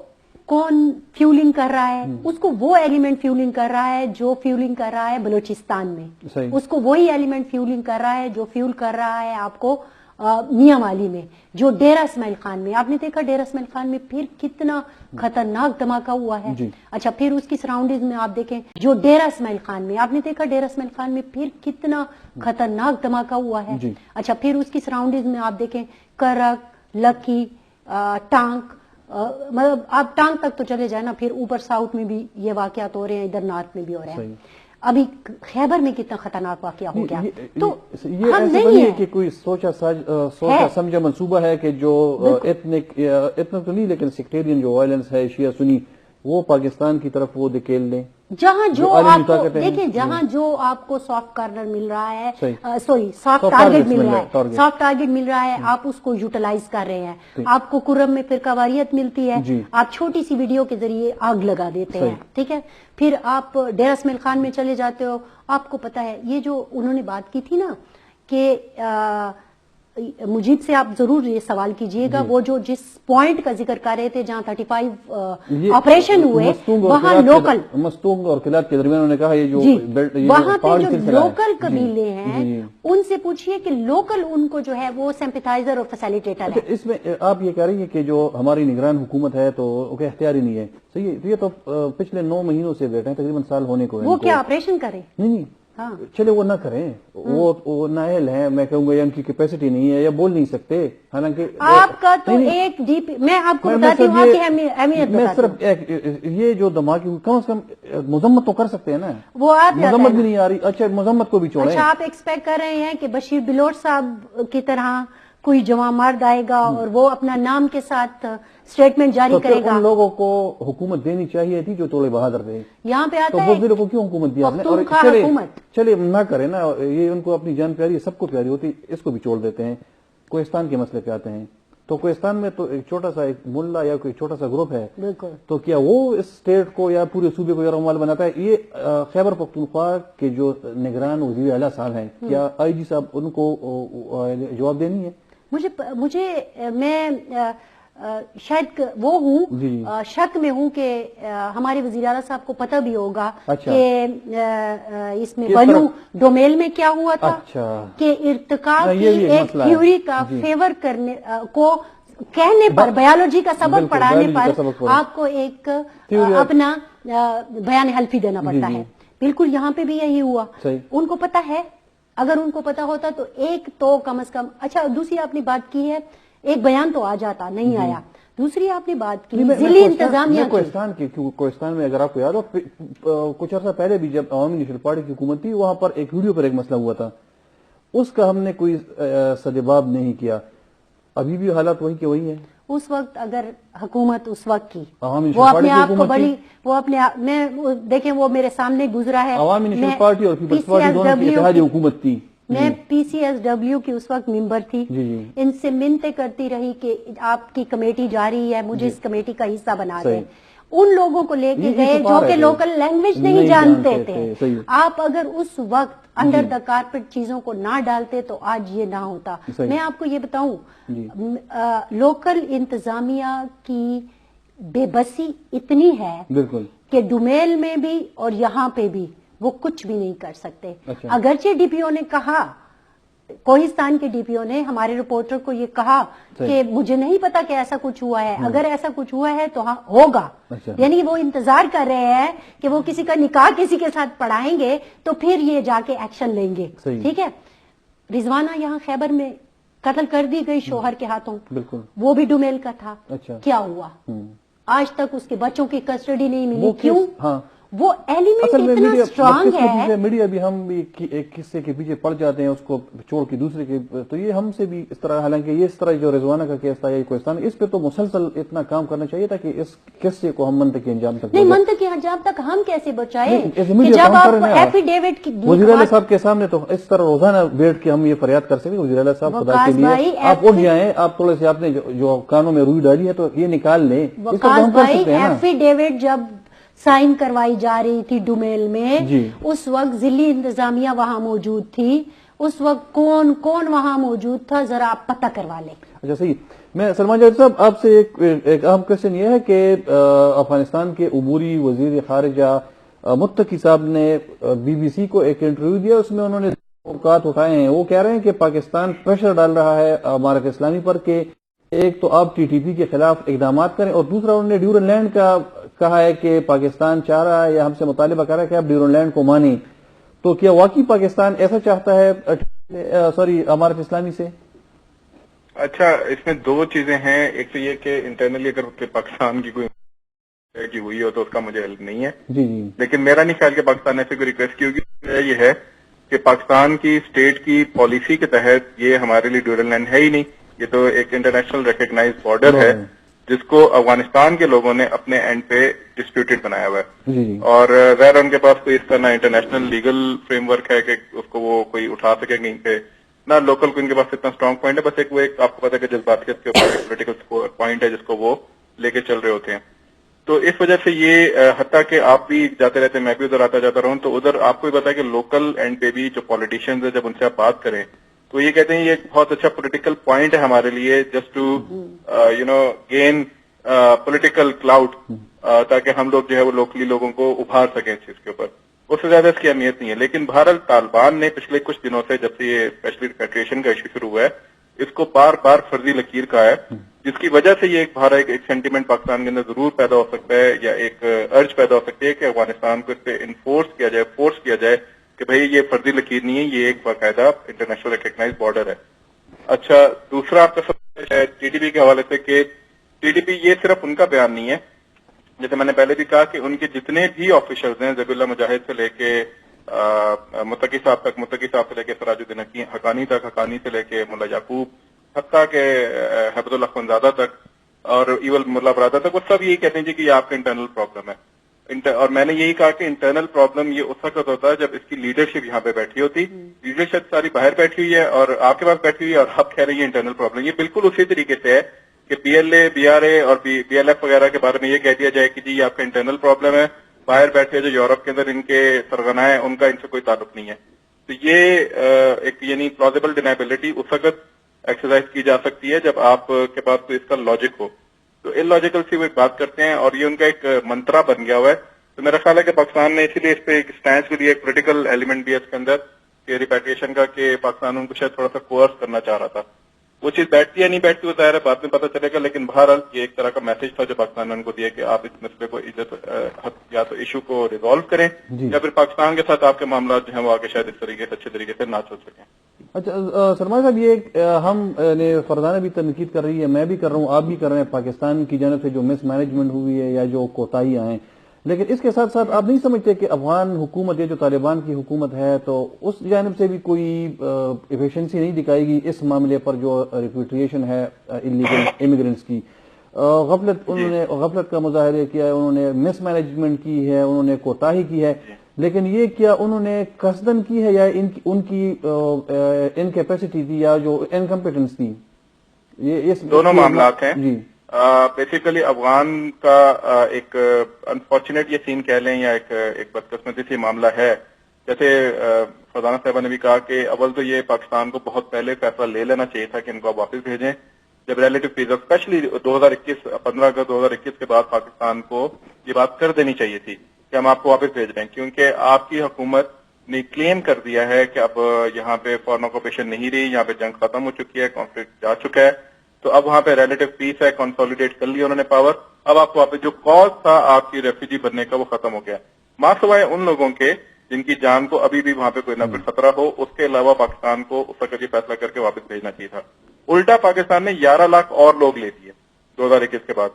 [SPEAKER 2] کون فیولنگ کر رہا ہے؟ اس کو وہ ایلیمنٹ فیولنگ کر رہا ہے جو فیولنگ کر رہا ہے بلوچستان میں, اس کو وہی ایلیمنٹ فیولنگ کر رہا ہے جو فیول کر رہا ہے آپ کو میاں والی میں, جو ڈیرہ اسماعیل خان میں. آپ نے دیکھا ڈیرہ اسماعیل خان میں پھر کتنا خطرناک دھماکہ ہوا ہے. اچھا, پھر اس کی سراؤنڈنگ میں آپ دیکھیں جو ڈیرہ اسماعیل خان میں, آپ نے دیکھا ڈیرہ اسماعیل خان میں پھر کتنا خطرناک دھماکہ ہوا ہے. اچھا, پھر اس کی سراؤنڈنگ میں آپ دیکھیں کرک, لکی, ٹانک, مطلب آپ ٹانک تک تو چلے جائیں نا, پھر اوپر ساؤتھ میں بھی یہ واقعات ہو رہے ہیں, ادھر نارتھ میں بھی ہو رہے ہیں. ابھی خیبر میں کتنا خطرناک واقعہ ہو گیا. تو
[SPEAKER 1] یہ ایسا نہیں ہے کہ کوئی سوچا سمجھا منصوبہ ہے کہ جو اتنا تو نہیں, لیکن سیکٹیرین جو وائلنس ہے, شیعہ سنی وہ پاکستان کی طرف وہ دھکیل دیں.
[SPEAKER 2] جہاں جو
[SPEAKER 1] عالمی
[SPEAKER 2] آپ کو
[SPEAKER 1] طاقتیں ہیں.
[SPEAKER 2] دیکھیں جہاں جو آپ کو سافٹ کارنر مل رہا ہے
[SPEAKER 1] صحیح.
[SPEAKER 2] Sorry soft
[SPEAKER 1] Soft
[SPEAKER 2] target
[SPEAKER 1] targets
[SPEAKER 2] مل
[SPEAKER 1] مل
[SPEAKER 2] رہا
[SPEAKER 1] رہا ہے,
[SPEAKER 2] ہے
[SPEAKER 1] target.
[SPEAKER 2] سافٹ ٹارگیٹ مل رہا ہے آپ اس کو یوٹیلائز کر رہے ہیں. آپ کو کرم میں فرقہ واریت ملتی ہے,
[SPEAKER 1] جی.
[SPEAKER 2] آپ چھوٹی سی ویڈیو کے ذریعے آگ لگا دیتے ہیں,
[SPEAKER 1] صحیح.
[SPEAKER 2] ٹھیک ہے. پھر آپ ڈیرہ اسماعیل خان میں چلے جاتے ہو, آپ کو پتا ہے یہ جو انہوں نے بات کی تھی نا کہ مجیب سے آپ ضرور یہ سوال کیجئے گا, وہ جو جس پوائنٹ کا ذکر کر رہے تھے جہاں 35 آپریشن ہوئے وہاں لوکل
[SPEAKER 1] مستونگ اور قلعت کے درمیان انہوں نے کہا یہ جو
[SPEAKER 2] وہاں پہ جو لوکل قبیلے ہیں ان سے پوچھئے کہ لوکل ان کو جو ہے وہ سمپیتھائزر اور فیسیلیٹیٹر ہے.
[SPEAKER 1] اس میں آپ یہ کہہ رہی ہیں کہ جو ہماری نگران حکومت ہے تو اختیاری نہیں ہے, صحیح. یہ تو پچھلے 9 مہینوں سے بیٹھے ہیں, تقریباً سال ہونے کو ہے.
[SPEAKER 2] وہ کیا آپریشن کرے؟
[SPEAKER 1] نہیں چلے وہ نہ کریں, وہ نااہل ہیں, میں کہوں گا یا ان کی کیپیسٹی نہیں ہے یا بول نہیں سکتے. حالانکہ
[SPEAKER 2] آپ کا تو ایک ڈی پی میں آپ کو بتاتی ہوں, آپ کی اہمیت
[SPEAKER 1] میں صرف یہ جو دھماکے کم از کم مذمت تو کر سکتے ہیں نا,
[SPEAKER 2] وہ آپ
[SPEAKER 1] مذمت بھی نہیں آ رہی. اچھا مذمت کو بھی چھوڑیں.
[SPEAKER 2] اچھا آپ ایکسپیکٹ کر رہے ہیں کہ بشیر بلوچ صاحب کی طرح کوئی جوان مرد آئے گا اور وہ اپنا نام کے ساتھ اسٹیٹمنٹ جاری کرے گا؟
[SPEAKER 1] ان لوگوں کو حکومت دینی چاہیے تھی جو توڑے بہادر تھے.
[SPEAKER 2] یہاں پہ
[SPEAKER 1] تو
[SPEAKER 2] آتا ہے
[SPEAKER 1] بزدلوں کو کیوں حکومت دیا؟
[SPEAKER 2] حکومت
[SPEAKER 1] چلے نہ کریں نا, یہ ان کو اپنی جان پیاری ہے, سب کو پیاری ہوتی, اس کو بھی چھوڑ دیتے ہیں. کوہستان کے مسئلے پہ آتے ہیں تو کوہستان میں تو ایک چھوٹا سا ایک ملا یا کوئی چھوٹا سا گروپ ہے, تو کیا وہ اس اسٹیٹ کو یا پورے صوبے کو رمال بناتا ہے؟ یہ خیبر پختونخوا کے جو نگران وزیر اعلیٰ صاحب ہیں, کیا آئی جی صاحب ان کو جواب دینی ہے؟
[SPEAKER 2] مجھے میں شاید وہ ہوں شک میں ہوں کہ ہمارے وزیر اعلیٰ صاحب کو پتہ بھی ہوگا کہ اس میں بلو ڈومیل میں کیا ہوا تھا, کہ ارتکاب کی ایک تھیوری کا فیور کرنے کو کہنے پر, بایولوجی کا سبق پڑھانے پر آپ کو ایک اپنا بیان حلفی دینا پڑتا ہے. بالکل یہاں پہ بھی یہی ہوا. ان کو پتہ ہے, اگر ان کو پتا ہوتا تو ایک تو کم از کم. اچھا دوسری آپ نے بات کی ہے, ایک بیان تو آ جاتا, نہیں آیا. دوسری آپ نے بات کی ضلعی انتظامیہ کی.
[SPEAKER 1] کوہستان میں اگر آپ کو یاد ہو کچھ عرصہ پہلے بھی جب عوامی نیشنل پارٹی کی حکومت تھی, وہاں پر ایک ویڈیو پر ایک مسئلہ ہوا تھا, اس کا ہم نے کوئی سدباب نہیں کیا. ابھی بھی حالات وہی کے وہی ہیں.
[SPEAKER 2] اس وقت اگر حکومت اس وقت کی
[SPEAKER 1] وہ
[SPEAKER 2] اپنے آپ کو بڑی, وہ اپنے میں دیکھیں وہ میرے سامنے گزرا ہے,
[SPEAKER 1] عوامی نیشنل پارٹی اور پیپلز پارٹی دونوں کی اتحادی حکومت تھی.
[SPEAKER 2] میں پی سی ایس ڈبلیو کی اس وقت ممبر تھی. ان سے منتیں کرتی رہی کہ آپ کی کمیٹی جاری ہے, مجھے اس کمیٹی کا حصہ بنا دیں. ان لوگوں کو لے کے گئے جو کہ لوکل لینگویج نہیں جانتے تھے. آپ اگر اس وقت انڈر دا کارپیٹ چیزوں کو نہ ڈالتے تو آج یہ نہ ہوتا. میں آپ کو یہ بتاؤں, لوکل انتظامیہ کی بے بسی اتنی ہے کہ ڈومیل میں بھی اور یہاں پہ بھی وہ کچھ بھی نہیں کر سکتے. اگرچہ ڈی پی او نے کہا, کوہستان کے ڈی پی او نے ہمارے رپورٹر کو یہ کہا کہ مجھے نہیں پتا کہ ایسا کچھ ہوا ہے, اگر ایسا کچھ ہوا ہے تو ہاں ہوگا. یعنی وہ انتظار کر رہے ہیں کہ وہ کسی کا نکاح کسی کے ساتھ پڑھائیں گے تو پھر یہ جا کے ایکشن لیں گے. ٹھیک ہے, رضوانہ یہاں خیبر میں قتل کر دی گئی شوہر کے ہاتھوں, وہ بھی ڈومیل کا تھا. کیا ہوا؟ آج تک اس کے بچوں کی کسٹڈی نہیں ملی. کیوں؟ وہ ایلیمنٹ اتنا اسٹرانگ ہے.
[SPEAKER 1] میڈیا بھی ہم بھی ایک قصے کے پیچھے پڑ جاتے ہیں, اس کو چھوڑ کے دوسرے کے, تو یہ ہم سے بھی اس طرح, حالانکہ یہ اس طرح جو رضوانہ کا کیس تھا یا کوہستان, اس پہ تو مسلسل اتنا کام کرنا چاہیے تھا کہ اس قصے کو ہم منطقی انجام تک
[SPEAKER 2] نہیں. منطقی انجام تک ہم کیسے بچائیں کہ جب آپ کو ایفیڈیوٹ کی
[SPEAKER 1] وزیر اعلیٰ صاحب کے سامنے تو اس طرح روزانہ بیٹھ کے ہم یہ فریاد کر سکتے, وزیر اعلیٰ صاحب خدا کے لیے آپ اٹھ جائیں, آپ تھوڑے سے آپ نے جو کانوں میں روئی ڈالی ہے تو یہ نکال لیں.
[SPEAKER 2] وقاص بھائی ایفیڈیوٹ جب سائن کروائی جا رہی تھی ڈومیل میں, اس وقت ضلعی انتظامیہ وہاں موجود تھی. اس وقت کون کون وہاں موجود تھا ذرا آپ پتہ کروا لیں.
[SPEAKER 1] اچھا صحیح. میں سلمان جاوید صاحب آپ سے ایک اہم کوشچن یہ ہے کہ افغانستان کے عبوری وزیر خارجہ متقی صاحب نے بی بی سی کو ایک انٹرویو دیا, اس میں انہوں نے اوقات اٹھائے ہیں. وہ کہہ رہے ہیں کہ پاکستان پریشر ڈال رہا ہے امارت اسلامی پر کہ ایک تو آپ ٹی ٹی پی کے خلاف اقدامات کریں, اور دوسرا انہوں نے ڈیورن لینڈ کا کہا ہے کہ پاکستان چاہ رہا ہے یا ہم سے مطالبہ کر رہا ہے کہ آپ ڈیورن لینڈ کو مانیں. تو کیا واقعی پاکستان ایسا چاہتا ہے امارت اسلامی سے؟
[SPEAKER 5] اچھا, اس میں دو چیزیں ہیں. ایک تو یہ کہ انٹرنلی اگر پاکستان کی کوئی ہوئی ہو تو اس کا مجھے علم نہیں ہے, لیکن میرا نہیں خیال کہ پاکستان نے ایسے کوئی ریکویسٹ کی ہوگی. یہ ہے کہ پاکستان کی اسٹیٹ کی پالیسی کے تحت یہ ہمارے لیے ڈیورن لینڈ ہے ہی نہیں, یہ تو ایک انٹرنیشنل ریکگنائز بارڈر ہے. جس کو افغانستان کے لوگوں نے اپنے اینڈ پہ ڈسپیوٹیڈ بنایا ہوا ہے.
[SPEAKER 1] جی
[SPEAKER 5] اور ظاہر ان کے پاس کوئی اس کا نہ انٹرنیشنل لیگل فریم ورک ہے کہ اس کو وہ کوئی اٹھا سکے کہیں پہ, نہ لوکل کو ان کے پاس اتنا اسٹرانگ پوائنٹ ہے. بس ایک وہ ایک آپ کو پتا ہے کہ جذباتیت کے اوپر ایک پولیٹیکل پوائنٹ ہے جس کو وہ لے کے چل رہے ہوتے ہیں. تو اس وجہ سے یہ حتیٰ کہ آپ بھی جاتے رہتے ہیں, میں بھی ادھر آتا جاتا رہا ہوں, تو ادھر آپ کو بھی پتا ہے کہ لوکل اینڈ پہ بھی جو پالیٹیشینز ہیں جب ان سے آپ بات کریں تو یہ کہتے ہیں یہ ایک بہت اچھا پولیٹیکل پوائنٹ ہے ہمارے لیے, just to gain political clout, تاکہ ہم لوگ جو ہے وہ لوکلی لوگوں کو ابھار سکیں اس چیز کے اوپر. اس سے زیادہ اس کی اہمیت نہیں ہے. لیکن بہرحال طالبان نے پچھلے کچھ دنوں سے جب سے یہ اسپیشلی فیڈریشن کا ایشو شروع ہوا ہے اس کو بار بار فرضی لکیر کہا ہے, جس کی وجہ سے یہ ایک سینٹیمنٹ پاکستان کے اندر ضرور پیدا ہو سکتا ہے, یا ایک ارج پیدا ہو سکتی ہے کہ افغانستان کو اس پہ انفورس کیا جائے, فورس کیا جائے کہ بھئی یہ فرضی لکیر نہیں ہے, یہ ایک باقاعدہ انٹرنیشنل ریکگنائز بارڈر ہے. اچھا, دوسرا آپ کا سوال ہے ٹی ٹی پی کے حوالے سے کہ ٹی ٹی پی یہ صرف ان کا بیان نہیں ہے. جیسے میں نے پہلے بھی کہا کہ ان کے جتنے بھی آفیشلز ہیں, ذبیح اللہ مجاہد سے لے کے متقی صاحب تک, متقی صاحب سے لے کے سراج الدین حقانی تک, حقانی سے لے کے ملا یعقوب, حتیٰ کہ حبد اللہ خنزادہ تک اور ایول ملا برادہ تک, وہ سب یہی کہتے ہیں جی کہ یہ آپ کا انٹرنل پرابلم ہے. اور میں نے یہی کہا کہ انٹرنل پرابلم یہ اس وقت ہوتا ہے جب اس کی لیڈرشپ یہاں پہ بیٹھی ہوتی. لیڈرشپ ساری باہر بیٹھی ہوئی ہے اور آپ کے پاس بیٹھی ہوئی ہے, اور آپ کہہ رہے ہیں انٹرنل پرابلم. یہ بالکل اسی طریقے سے ہے کہ P L A, B R A اور بی ایل ایف وغیرہ کے بارے میں یہ کہہ دیا جائے کہ جی یہ آپ کا انٹرنل پرابلم ہے, باہر بیٹھے جو یورپ کے اندر ان کے سرغنہ ہیں ان کا ان سے کوئی تعلق نہیں ہے. تو یہ ایک یعنی پلازیبل ڈینائبلٹی اس وقت ایکسرسائز کی جا سکتی ہے جب آپ کے پاس کوئی اس کا لاجک ہو. تو ان لاجیکل سی وہ ایک بات کرتے ہیں اور یہ ان کا ایک منترا بن گیا ہوا ہے. تو میرا خیال ہے کہ پاکستان نے اسی لیے اس پہ ایک اسٹینڈ بھی لیا, ایک پولیٹیکل ایلیمنٹ بھی ہے اس کے اندر کہ ریپیٹریشن کا, کہ پاکستان ان کو شاید تھوڑا سا کوئرس کرنا چاہ رہا تھا. وہ چیز بیٹھتی ہے نہیں بیٹھتی, وہ ظاہر ہے بعد میں پتہ چلے گا, لیکن بہرحال یہ ایک طرح کا میسج تھا جو پاکستان نے ان کو دیا کہ آپ اس مسئلے کو یا تو ایشو کو ریزالو کریں یا پھر پاکستان کے ساتھ آپ کے معاملات جو ہیں وہ آگے شاید اس طریقے سے اچھے طریقے سے نہ چل سکیں.
[SPEAKER 1] اچھا سرمایہ صاحب, یہ ہم فرزانہ بھی تنقید کر رہی ہے, میں بھی کر رہا ہوں, آپ بھی کر رہے ہیں, پاکستان کی جانب سے جو مس مینجمنٹ ہوئی ہے یا جو کوتاہیاں ہیں, لیکن اس کے ساتھ ساتھ آپ نہیں سمجھتے کہ افغان حکومت یہ جو طالبان کی حکومت ہے تو اس جانب سے بھی کوئی ایفیشنسی نہیں دکھائے گی اس معاملے پر جو ریپیٹریشن ہے انلیگل امیگرینٹس کی؟ غفلت کا مظاہرہ کیا ہے انہوں نے, مس مینجمنٹ کی ہے انہوں نے, کوتاہی کی ہے, لیکن یہ کیا انہوں نے قصدن کی ہے یا ان کی انکیپیسٹی تھی یا جو انکمپیٹنس تھی؟ یہ
[SPEAKER 5] دونوں معاملات ہیں.
[SPEAKER 1] جی
[SPEAKER 5] بیسیکلی افغان کا ایک انفارچونیٹ یہ سین کہہ لیں یا ایک بدقسمتی سے معاملہ ہے. جیسے فرزانہ صاحبہ نے بھی کہا کہ اول تو یہ پاکستان کو بہت پہلے فیصلہ لے لینا چاہیے تھا کہ ان کو آپ واپس بھیجیں, جب ریلیٹو فیزر اسپیشلی 15 اگست 2021 کے بعد پاکستان کو یہ بات کر دینی چاہیے تھی کہ ہم آپ کو واپس بھیج رہے ہیں, کیونکہ آپ کی حکومت نے کلیم کر دیا ہے کہ اب یہاں پہ فارن آکوپیشن نہیں رہی, یہاں پہ جنگ ختم ہو چکی ہے, کانفلکٹ جا چکا ہے, تو اب وہاں پہ ریلیٹو پیس ہے, کنسولیڈیٹ کر لیا انہوں نے پاور. اب آپ کو واپس جو کاز تھا آپ کی ریفیوجی بننے کا وہ ختم ہو گیا, ماں سوائے ان لوگوں کے جن کی جان کو ابھی بھی وہاں پہ کوئی نہ کوئی خطرہ ہو. اس کے علاوہ پاکستان کو اس وقت یہ فیصلہ کر کے واپس بھیجنا چاہیے تھا. الٹا پاکستان نے 11 لاکھ اور لوگ لے دیے 2021 کے بعد,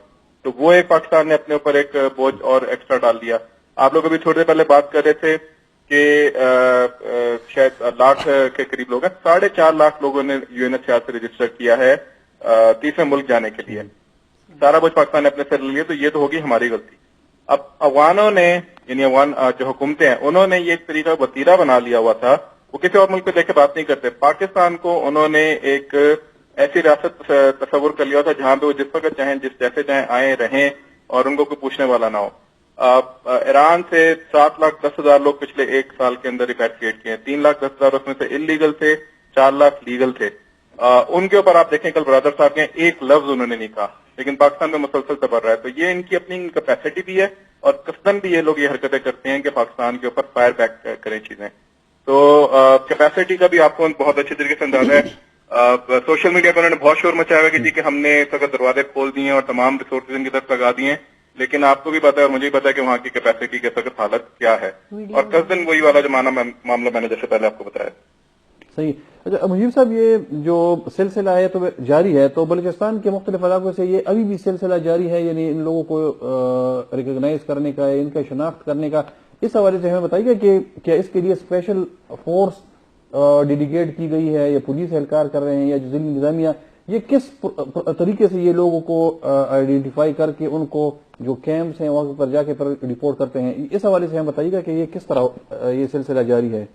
[SPEAKER 5] تو وہ ایک پاکستان نے اپنے اوپر ایک بوجھ اور ایکسٹرا ڈال دیا. آپ لوگ ابھی تھوڑی دیر پہلے بات کر رہے تھے کہ شاید لاکھ کے قریب لوگ ہیں, 4.5 لاکھ لوگوں نے UNHCR سے رجسٹر کیا ہے تیسرے ملک جانے کے لیے. سارا بوجھ پاکستان نے اپنے سر لے لیا, تو یہ تو ہوگی ہماری غلطی. اب افغانوں نے یعنی افغان جو حکومتیں ہیں انہوں نے یہ ایک طریقہ وتیرہ بنا لیا ہوا تھا, وہ کسی اور ملک پہ دیکھ کے بات نہیں کرتے. پاکستان کو انہوں نے ایک ایسی ریاست تصور کر لیا تھا جہاں پہ وہ جس وقت چاہیں جیسے چاہیں آئیں رہیں اور ان کو کوئی پوچھنے والا نہ ہو. ایران سے 7,10,000 لوگ پچھلے ایک سال کے اندر ریپیٹریٹ کیے ہیں, 3,10,000 اس میں سے انلیگل تھے, 4 لاکھ لیگل تھے. ان کے اوپر آپ دیکھیں کل برادر صاحب کے ایک لفظ انہوں نے نہیں کہا, لیکن پاکستان میں مسلسل تبر رہا ہے. تو یہ ان کی اپنی کیپیسٹی بھی ہے اور قصدن بھی یہ لوگ یہ حرکتیں کرتے ہیں کہ پاکستان کے اوپر فائر بیک کریں چیزیں. تو کیپیسٹی کا بھی آپ کو بہت اچھی طریقے سے اندازہ ہے. سوشل میڈیا پر انہوں نے بہت شور مچایا ہوا کہ جی کہ ہم نے اس وقت دروازے کھول دیے اور تمام ریسورسز ان کی طرف لگا دیے, لیکن آپ کو بھی پتا ہے اور مجھے بھی پتا ہے کہ وہاں کی کیپیسٹی کے وقت حالت کیا ہے. اور قصدن وہی والا جو معاملہ میں نے جیسے پہلے آپ کو بتایا.
[SPEAKER 1] صحیح. اچھا مجیب صاحب, یہ جو سلسلہ ہے تو جاری ہے, تو بلوچستان کے مختلف علاقوں سے یہ ابھی بھی سلسلہ جاری ہے, یعنی ان لوگوں کو ریکگنائز کرنے کا, ان کا شناخت کرنے کا. اس حوالے سے ہمیں بتائیے کہ کیا اس کے لیے اسپیشل فورس ڈیڈیکیٹ کی گئی ہے یا پولیس اہلکار کر رہے ہیں یا جو ضلعی انتظامیہ, یہ کس طریقے سے یہ لوگوں کو آئیڈینٹیفائی کر کے ان کو جو کیمپس ہیں وہاں پر جا کے رپورٹ کرتے ہیں، اس حوالے سے ہم بتائیے گا کہ یہ کس طرح یہ سلسلہ جاری ہے؟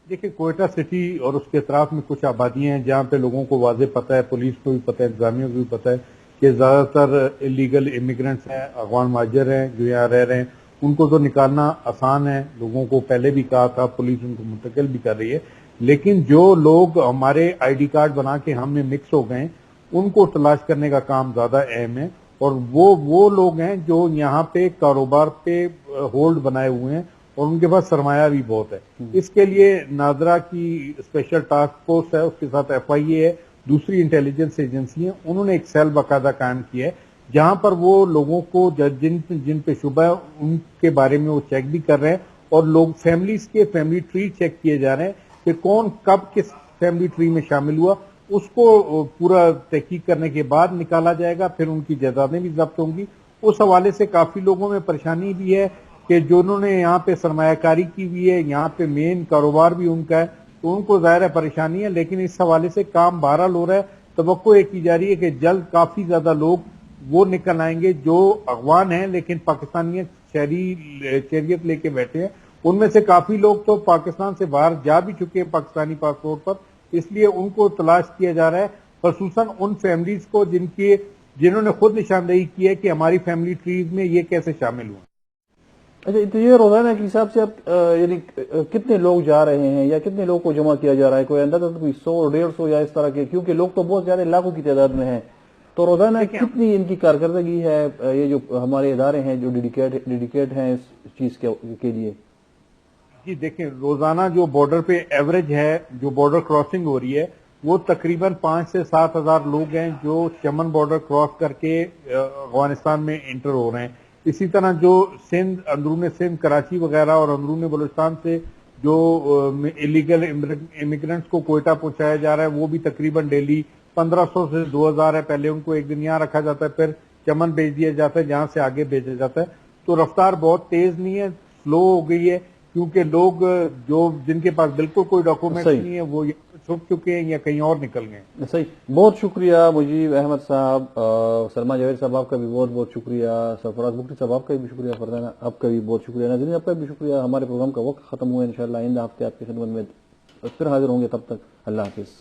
[SPEAKER 4] دیکھیں کوئٹہ سٹی اور اس کے اطراف میں کچھ آبادیاں ہیں جہاں پہ لوگوں کو واضح پتہ ہے، پولیس کو بھی پتہ ہے، انتظامیہ کو بھی پتہ ہے کہ زیادہ تر انلیگل امیگرنٹس ہیں، افغان مہاجر ہیں جو یہاں رہ رہے ہیں، ان کو تو نکالنا آسان ہے، لوگوں کو پہلے بھی کہا تھا، پولیس ان کو منتقل بھی کر رہی ہے، لیکن جو لوگ ہمارے آئی ڈی کارڈ بنا کے ہم میں مکس ہو گئے ان کو تلاش کرنے کا کام زیادہ اہم ہے، اور وہ لوگ ہیں جو یہاں پہ کاروبار پہ ہولڈ بنائے ہوئے ہیں اور ان کے پاس سرمایہ بھی بہت ہے۔ اس کے لیے نادرا کی اسپیشل ٹاسک فورس ہے، اس کے ساتھ ایف آئی اے ہے، دوسری انٹیلیجنس ایجنسی ہیں، انہوں نے ایک سیل باقاعدہ قائم کیا ہے جہاں پر وہ لوگوں کو جن پہ شبہ ہے ان کے بارے میں وہ چیک بھی کر رہے ہیں، اور لوگ فیملیز کے فیملی ٹری چیک کیے جا رہے ہیں کہ کون کب کس فیملی ٹری میں شامل ہوا، اس کو پورا تحقیق کرنے کے بعد نکالا جائے گا، پھر ان کی جائیدادیں بھی ضبط ہوں گی۔ اس حوالے سے کافی لوگوں میں پریشانی بھی ہے کہ جو انہوں نے یہاں پہ سرمایہ کاری کی ہوئی ہے، یہاں پہ مین کاروبار بھی ان کا ہے، تو ان کو ظاہر ہے پریشانی ہے، لیکن اس حوالے سے کام بہرحال ہو رہا ہے۔ توقع یہ کی جا رہی ہے کہ جلد کافی زیادہ لوگ وہ نکل آئیں گے جو افغان ہیں لیکن پاکستانیت شہریت لے کے بیٹھے ہیں، ان میں سے کافی لوگ تو پاکستان سے باہر جا بھی چکے ہیں پاکستانی پاسپورٹ پر، اس لیے ان کو تلاش کیا جا رہا ہے، خصوصاً ان فیملیز کو جنہوں نے خود نشاندہی کی ہے کہ ہماری فیملی ٹریز میں یہ کیسے شامل ہوئے۔
[SPEAKER 1] اچھا، تو یہ روزانہ کے حساب سے آپ یعنی کتنے لوگ جا رہے ہیں یا کتنے لوگ کو جمع کیا جا رہا ہے؟ کوئی اندازہ کوئی 100 150 یا اس طرح کے، کیونکہ لوگ تو بہت زیادہ لاکھوں کی تعداد میں ہیں، تو روزانہ کتنی ان کی کارکردگی ہے یہ جو ہمارے ادارے ہیں جو ڈیڈیکیٹ ہیں اس چیز کے لیے؟
[SPEAKER 4] جی دیکھیں، روزانہ جو بارڈر پہ ایوریج ہے، جو بارڈر کراسنگ ہو رہی ہے، وہ تقریباً 5 سے 7 ہزار لوگ ہیں جو چمن بارڈر کراس کر کے افغانستان میں انٹر ہو رہے ہیں۔ اسی طرح جو سندھ، اندرون سندھ، کراچی وغیرہ اور اندرون بلوچستان سے جو انلیگل امیگرنٹس کو کوئٹہ پہنچایا جا رہا ہے، وہ بھی تقریباً ڈیلی 1500 سے 2000 ہے۔ پہلے ان کو ایک دن یہاں رکھا جاتا ہے، پھر چمن بھیج دیا جاتا ہے جہاں سے آگے بھیجا جاتا ہے۔ تو رفتار بہت تیز نہیں ہے، سلو ہو گئی ہے، کیونکہ لوگ جن کے پاس بالکل کوئی ڈاکومنٹ نہیں ہے وہ چھپ چکے ہیں یا کہیں اور نکل گئے۔
[SPEAKER 1] صحیح، بہت شکریہ مجیب احمد صاحب، سلما جاوید صاحب آپ کا بھی بہت بہت شکریہ، سرفراز بگٹی صاحب آپ کا بھی شکریہ، فرزانہ آپ کا بھی بہت شکریہ، ناظرین آپ کا بھی شکریہ۔ ہمارے پروگرام کا وقت ختم ہوا، انشاءاللہ آئندہ ہفتے آپ کی خدمت میں پھر حاضر ہوں گے، تب تک اللہ حافظ۔